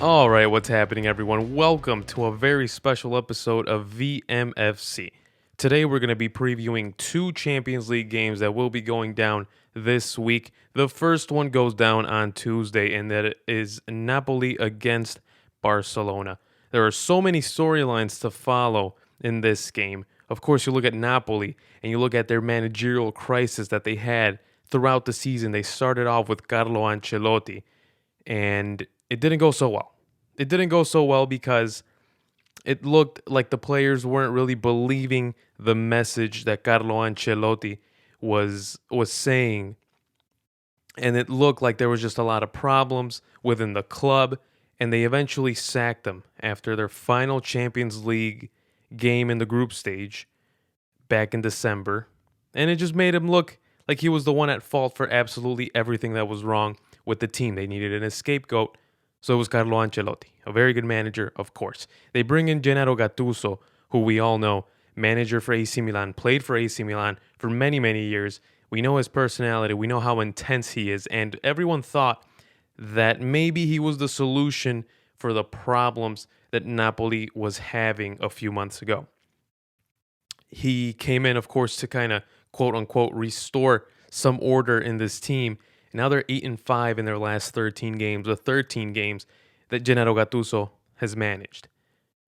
All right, what's happening, everyone? Welcome to a very special episode of VMFC. Today, we're going to be previewing two Champions League games that will be going down this week. The first one goes down on Tuesday, and that is Napoli against Barcelona. There are so many storylines to follow in this game. Of course, you look at Napoli and you look at their managerial crisis that they had throughout the season. They started off with Carlo Ancelotti, and it didn't go so well. It didn't go so well because it looked like the players weren't really believing the message that Carlo Ancelotti was saying, and it looked like there was just a lot of problems within the club, and they eventually sacked him after their final Champions League game in the group stage back in December, and it just made him look like he was the one at fault for absolutely everything that was wrong with the team. They needed a scapegoat, so it was Carlo Ancelotti, a very good manager, of course. They bring in Gennaro Gattuso, who we all know, manager for AC Milan, played for AC Milan for many, many years. We know his personality, we know how intense he is, and everyone thought that maybe he was the solution for the problems that Napoli was having a few months ago. He came in, of course, to kind of quote unquote restore some order in this team. Now they're 8-5 in their last 13 games, the 13 games that Gennaro Gattuso has managed.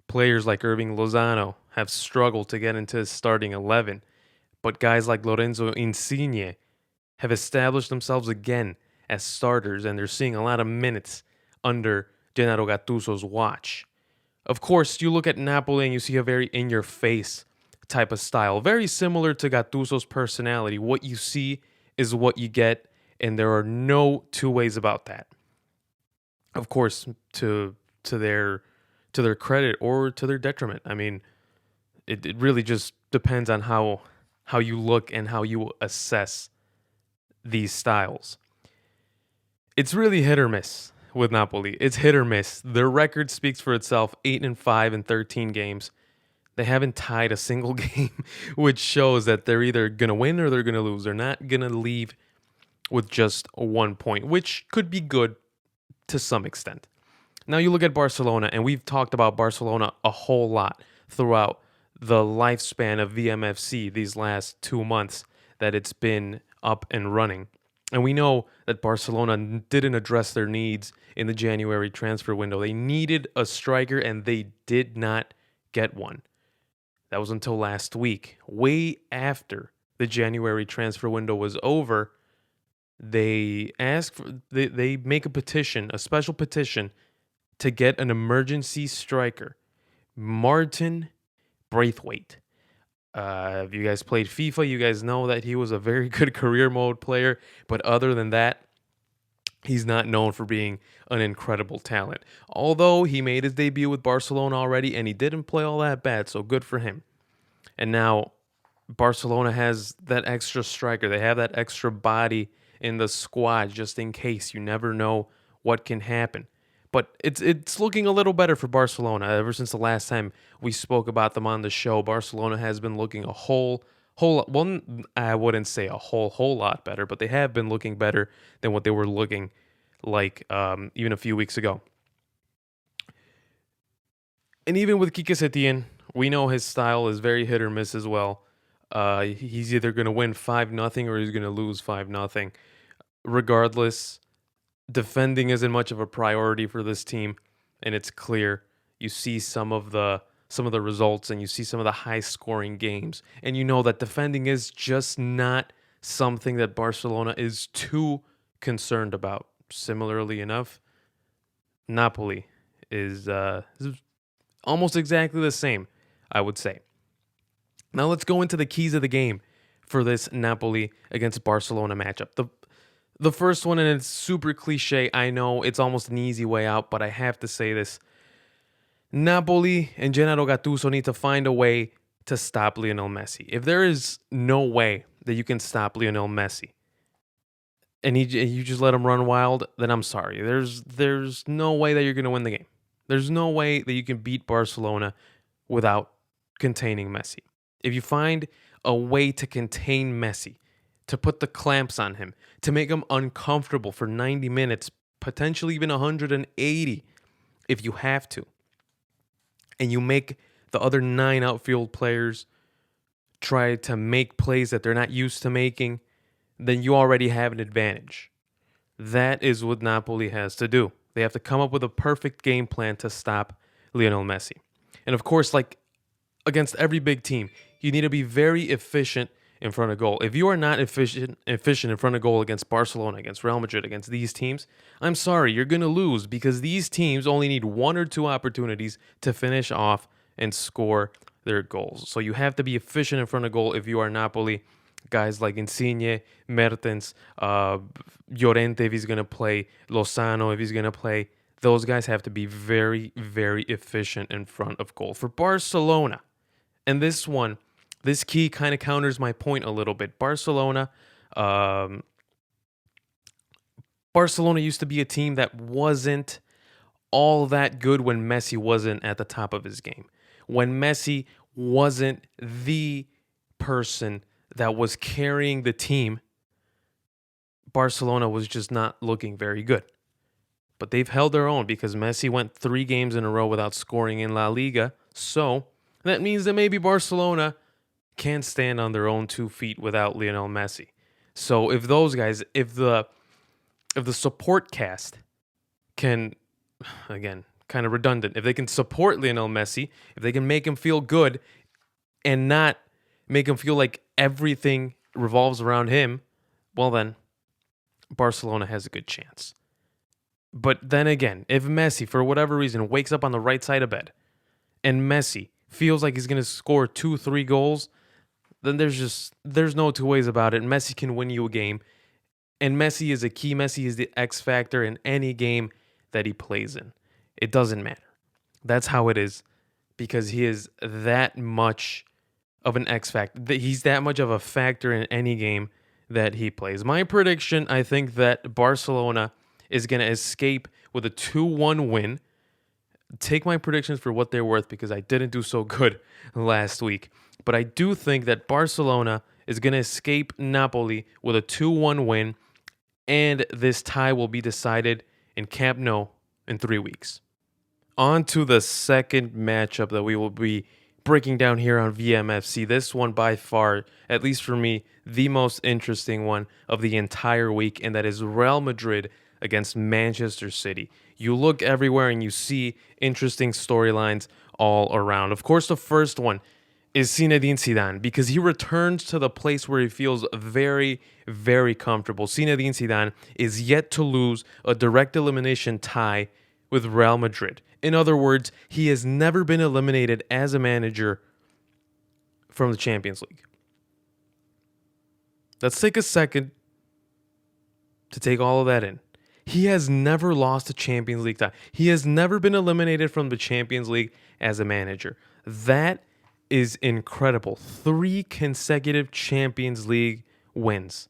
Players like Irving Lozano have struggled to get into his starting 11, but guys like Lorenzo Insigne have established themselves again as starters, and they're seeing a lot of minutes under Gennaro Gattuso's watch. Of course, you look at Napoli and you see a very in-your-face type of style, very similar to Gattuso's personality. What you see is what you get, and there are no two ways about that. Of course, to their credit or to their detriment. I mean, it really just depends on how you look and how you assess these styles. It's really hit or miss with Napoli. It's hit or miss. Their record speaks for itself, 8-5 in 13 games. They haven't tied a single game, which shows that they're either going to win or they're going to lose. They're not going to leave with just 1 point, which could be good to some extent. Now you look at Barcelona, and we've talked about Barcelona a whole lot throughout the lifespan of VMFC these last 2 months that it's been up and running. And we know that Barcelona didn't address their needs in the January transfer window. They needed a striker, and they did not get one. That was until last week. Way after the January transfer window was over, they make a petition, a special petition, to get an emergency striker, Martin Braithwaite. If you guys played FIFA, you guys know that he was a very good career mode player, but other than that, he's not known for being an incredible talent. Although he made his debut with Barcelona already, and he didn't play all that bad, so good for him. And now Barcelona has that extra striker. They have that extra body in the squad just in case. You never know what can happen. But it's looking a little better for Barcelona. Ever since the last time we spoke about them on the show, Barcelona has been looking a whole lot. Well, I wouldn't say a whole lot better, but they have been looking better than what they were looking like even a few weeks ago. And even with Quique Setién, we know his style is very hit or miss as well. He's either going to win 5-0 or he's going to lose 5-0. Regardless, defending isn't much of a priority for this team, and it's clear. You see some of the results, and you see some of the high-scoring games, and you know that defending is just not something that Barcelona is too concerned about. Similarly enough, Napoli is almost exactly the same, I would say. Now let's go into the keys of the game for this Napoli against Barcelona matchup. The first one, and it's super cliche, I know it's almost an easy way out, but I have to say this. Napoli and Gennaro Gattuso need to find a way to stop Lionel Messi. If there is no way that you can stop Lionel Messi, and you just let him run wild, then I'm sorry. There's no way that you're going to win the game. There's no way that you can beat Barcelona without containing Messi. If you find a way to contain Messi, to put the clamps on him, to make him uncomfortable for 90 minutes, potentially even 180, if you have to, and you make the other 9 outfield players try to make plays that they're not used to making, then you already have an advantage. That is what Napoli has to do. They have to come up with a perfect game plan to stop Lionel Messi. And of course, like against every big team, you need to be very efficient in front of goal. If you are not efficient in front of goal against Barcelona, against Real Madrid, against these teams, I'm sorry, you're going to lose because these teams only need 1 or 2 opportunities to finish off and score their goals. So you have to be efficient in front of goal if you are Napoli. Guys like Insigne, Mertens, Llorente if he's going to play, Lozano if he's going to play. Those guys have to be very, very efficient in front of goal. For Barcelona, and this key kind of counters my point a little bit. Barcelona used to be a team that wasn't all that good when Messi wasn't at the top of his game. When Messi wasn't the person that was carrying the team, Barcelona was just not looking very good. But they've held their own because Messi went 3 games in a row without scoring in La Liga. So that means that maybe Barcelona can stand on their own 2 feet without Lionel Messi. So if those guys, if the support cast can, again, kind of redundant, if they can support Lionel Messi, if they can make him feel good and not make him feel like everything revolves around him, well then, Barcelona has a good chance. But then again, if Messi, for whatever reason, wakes up on the right side of bed and Messi feels like he's going to score 2-3 goals, then there's no 2 ways about it. Messi can win you a game. And Messi is a key. Messi is the X factor in any game that he plays in. It doesn't matter. That's how it is because he is that much of an X factor. He's that much of a factor in any game that he plays. My prediction, I think that Barcelona is going to escape with a 2-1 win. Take my predictions for what they're worth because I didn't do so good last week. But I do think that Barcelona is going to escape Napoli with a 2-1 win, and this tie will be decided in Camp Nou in 3 weeks. On to the second matchup that we will be breaking down here on VMFC. This one by far, at least for me, the most interesting one of the entire week, and that is Real Madrid against Manchester City. You look everywhere and you see interesting storylines all around. Of course, the first one is Zinedine Zidane because he returns to the place where he feels very, very comfortable. Zinedine Zidane is yet to lose a direct elimination tie with Real Madrid. In other words, he has never been eliminated as a manager from the Champions League. Let's take a second to take all of that in. He has never lost a Champions League tie. He has never been eliminated from the Champions League as a manager. That is incredible. 3 consecutive Champions League wins.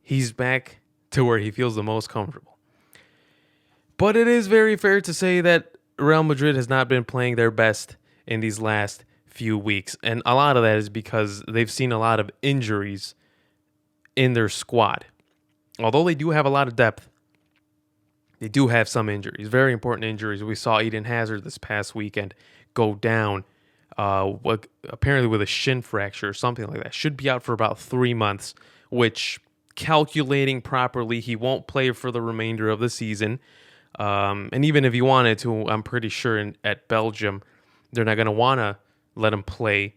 He's back to where he feels the most comfortable. But it is very fair to say that Real Madrid has not been playing their best in these last few weeks. And a lot of that is because they've seen a lot of injuries in their squad. Although they do have a lot of depth, they do have some injuries, very important injuries. We saw Eden Hazard this past weekend go down, apparently with a shin fracture or something like that. Should be out for about 3 months, which, calculating properly, he won't play for the remainder of the season. And even if he wanted to, I'm pretty sure at Belgium, they're not going to want to let him play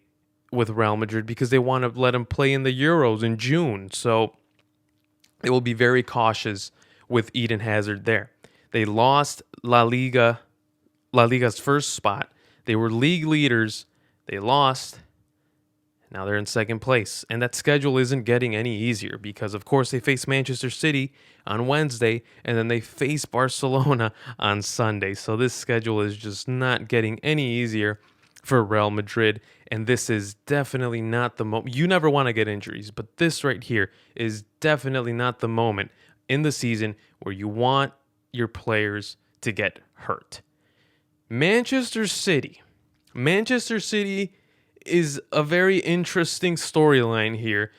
with Real Madrid because they want to let him play in the Euros in June. So they will be very cautious with Eden Hazard there. They lost Liga's first spot. They were league leaders. They lost. Now they're in second place. And that schedule isn't getting any easier because, of course, they face Manchester City on Wednesday and then they face Barcelona on Sunday. So this schedule is just not getting any easier for Real Madrid. And this is definitely not the moment. You never want to get injuries, but this right here is definitely not the moment in the season where you want your players to get hurt. Manchester City is a very interesting storyline here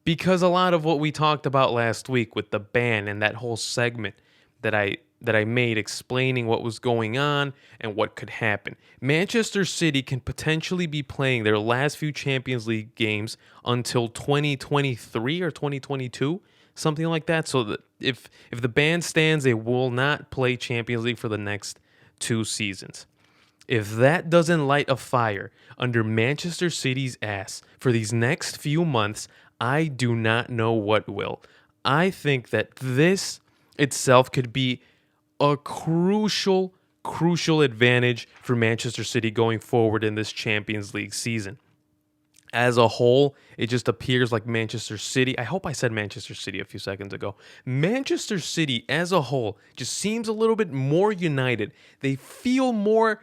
because a lot of what we talked about last week with the ban and that whole segment that I that I made explaining what was going on and what could happen. Manchester City can potentially be playing their last few Champions League games until 2023 or 2022, something like that. So that if the ban stands, they will not play Champions League for the next 2 seasons. If that doesn't light a fire under Manchester City's ass for these next few months, I do not know what will. I think that this itself could be a crucial advantage for Manchester City going forward in this Champions League season. As a whole, it just appears like Manchester City. I hope I said Manchester City a few seconds ago. Manchester City as a whole just seems a little bit more united. They feel more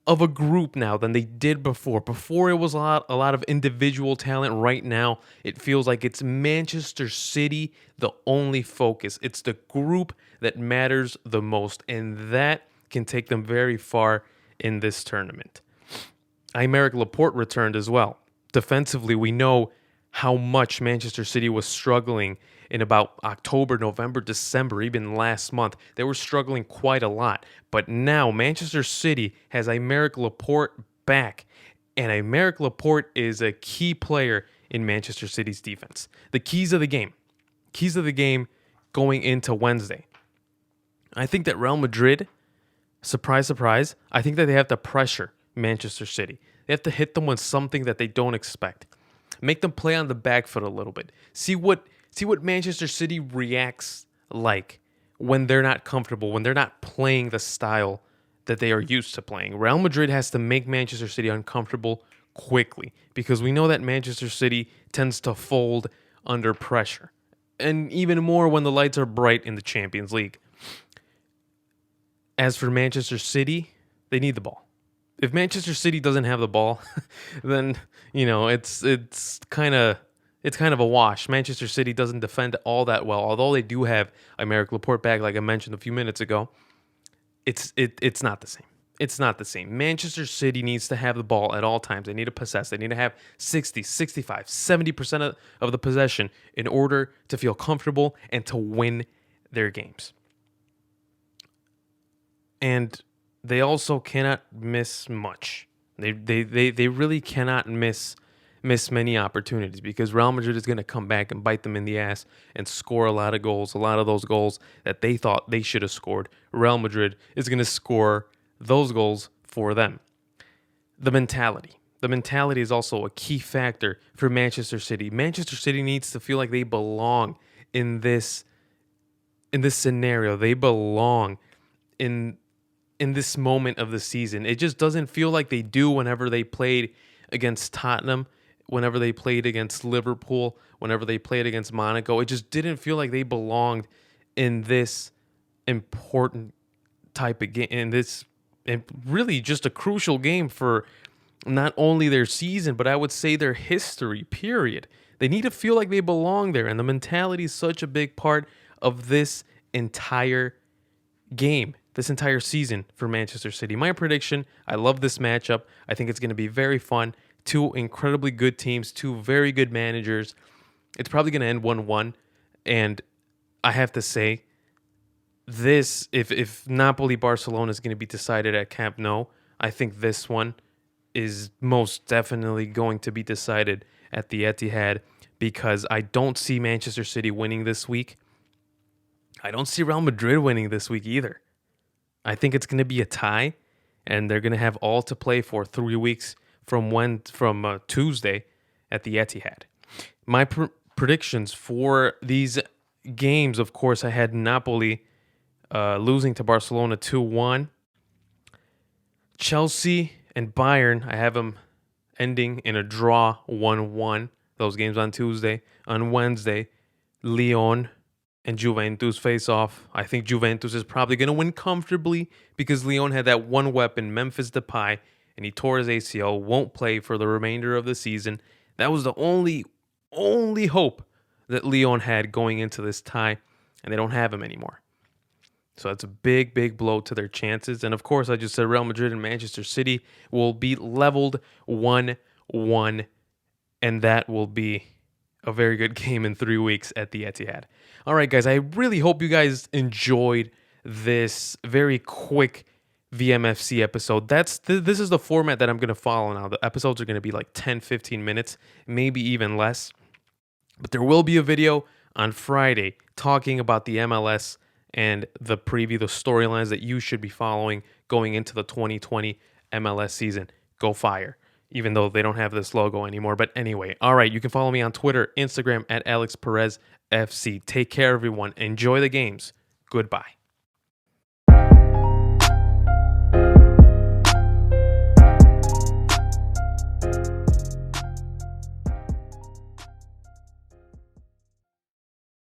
of a group now than they did before. Before it was a lot of individual talent. Right now, it feels like it's Manchester City, the only focus. It's the group that matters the most, and that can take them very far in this tournament. Aymeric Laporte returned as well. Defensively, we know how much Manchester City was struggling in about October, November, December, even last month. They were struggling quite a lot. But now Manchester City has Aymeric Laporte back. And Aymeric Laporte is a key player in Manchester City's defense. The keys of the game. Keys of the game going into Wednesday. I think that Real Madrid, surprise, surprise, I think that they have to pressure Manchester City. They have to hit them with something that they don't expect. Make them play on the back foot a little bit. See what Manchester City reacts like when they're not comfortable, when they're not playing the style that they are used to playing. Real Madrid has to make Manchester City uncomfortable quickly because we know that Manchester City tends to fold under pressure. And even more when the lights are bright in the Champions League. As for Manchester City, they need the ball. If Manchester City doesn't have the ball, then it's kind of a wash. Manchester City doesn't defend all that well, although they do have Aymeric Laporte back, like I mentioned a few minutes ago. It's not the same. It's not the same. Manchester City needs to have the ball at all times. They need to possess. They need to have 60, 65, 70% of the possession in order to feel comfortable and to win their games. And they also cannot miss much. They really cannot miss many opportunities because Real Madrid is going to come back and bite them in the ass and score a lot of goals. A lot of those goals that they thought they should have scored, Real Madrid is going to score those goals for them. The mentality. The mentality is also a key factor for Manchester City. Manchester City needs to feel like they belong in this scenario. They belong in this moment of the season. It just doesn't feel like they do whenever they played against Tottenham, whenever they played against Liverpool, whenever they played against Monaco. It just didn't feel like they belonged in this important type of game, and really just a crucial game for not only their season, but I would say their history, period. They need to feel like they belong there, and the mentality is such a big part of this entire game, this entire season for Manchester City. My prediction, I love this matchup. I think it's going to be very fun. Two incredibly good teams, two very good managers. It's probably going to end 1-1, and I have to say, this, if Napoli-Barcelona is going to be decided at Camp Nou, I think this one is most definitely going to be decided at the Etihad because I don't see Manchester City winning this week. I don't see Real Madrid winning this week either. I think it's going to be a tie, and they're going to have all to play for 3 weeks from Tuesday at the Etihad. My predictions for these games, of course, I had Napoli losing to Barcelona 2-1. Chelsea and Bayern, I have them ending in a draw 1-1. Those games on Tuesday. On Wednesday, Lyon and Juventus face off. I think Juventus is probably going to win comfortably because Lyon had that one weapon, Memphis Depay, and he tore his ACL, won't play for the remainder of the season. That was the only hope that Lyon had going into this tie, and they don't have him anymore. So that's a big blow to their chances. And of course, I just said Real Madrid and Manchester City will be leveled 1-1, and that will be a very good game in 3 weeks at the Etihad. All right, guys, I really hope you guys enjoyed this very quick VMFC episode. This is the format that I'm going to follow now. The episodes are going to be like 10, 15 minutes, maybe even less. But there will be a video on Friday talking about the MLS and the preview, the storylines that you should be following going into the 2020 MLS season. Go Fire, even though they don't have this logo anymore. But anyway, all right, you can follow me on Twitter, Instagram at Alex Perez FC. Take care, everyone. Enjoy the games. Goodbye.